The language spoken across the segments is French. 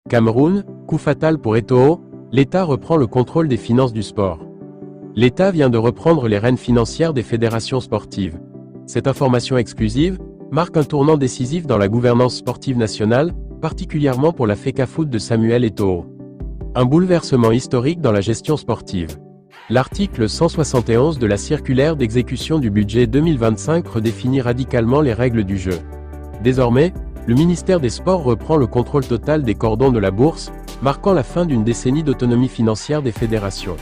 Cameroun, coup fatal pour Eto'o, l'État reprend le contrôle des finances du sport. L'État vient de reprendre les rênes financières des fédérations sportives. Cette information exclusive marque un tournant décisif dans la gouvernance sportive nationale, particulièrement pour la FECAFOOT de Samuel Eto'o. Un bouleversement historique dans la gestion sportive. L'article 171 de la circulaire d'exécution du budget 2025 redéfinit radicalement les règles du jeu. Désormais, le ministère des Sports reprend le contrôle total des cordons de la bourse, marquant la fin d'une décennie d'autonomie financière des fédérations.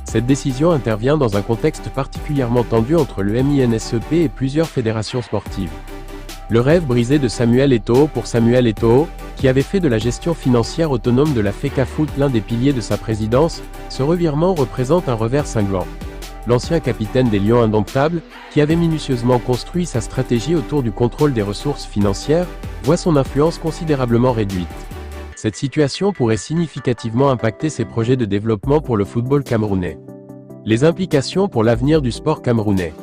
Cette décision intervient dans un contexte particulièrement tendu entre le MINSEP et plusieurs fédérations sportives. Le rêve brisé de Samuel Eto'o pour Samuel Eto'o, qui avait fait de la gestion financière autonome de la FECAFOOT l'un des piliers de sa présidence, ce revirement représente un revers cinglant. L'ancien capitaine des Lions indomptables, qui avait minutieusement construit sa stratégie autour du contrôle des ressources financières, voit son influence considérablement réduite. Cette situation pourrait significativement impacter ses projets de développement pour le football camerounais. Les implications pour l'avenir du sport camerounais.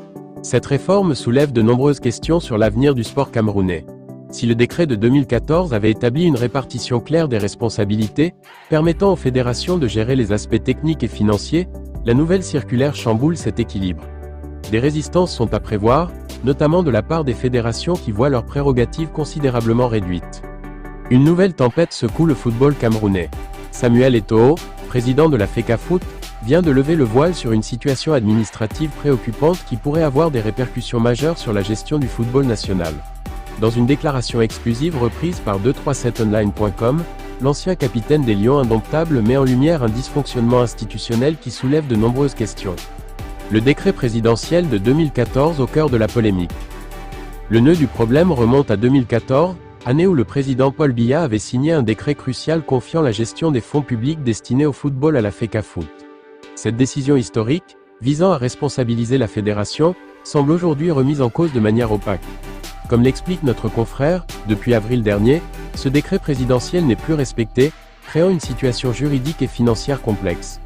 Cette réforme soulève de nombreuses questions sur l'avenir du sport camerounais. Si le décret de 2014 avait établi une répartition claire des responsabilités, permettant aux fédérations de gérer les aspects techniques et financiers, la nouvelle circulaire chamboule cet équilibre. Des résistances sont à prévoir, notamment de la part des fédérations qui voient leurs prérogatives considérablement réduites. Une nouvelle tempête secoue le football camerounais. Samuel Eto'o, président de la FECAFOOT, vient de lever le voile sur une situation administrative préoccupante qui pourrait avoir des répercussions majeures sur la gestion du football national. Dans une déclaration exclusive reprise par 237online.com, l'ancien capitaine des Lions indomptables met en lumière un dysfonctionnement institutionnel qui soulève de nombreuses questions. Le décret présidentiel de 2014 au cœur de la polémique. Le nœud du problème remonte à 2014, année où le président Paul Biya avait signé un décret crucial confiant la gestion des fonds publics destinés au football à la FECAFOOT. Cette décision historique, visant à responsabiliser la fédération, semble aujourd'hui remise en cause de manière opaque. Comme l'explique notre confrère, depuis avril dernier, ce décret présidentiel n'est plus respecté, créant une situation juridique et financière complexe.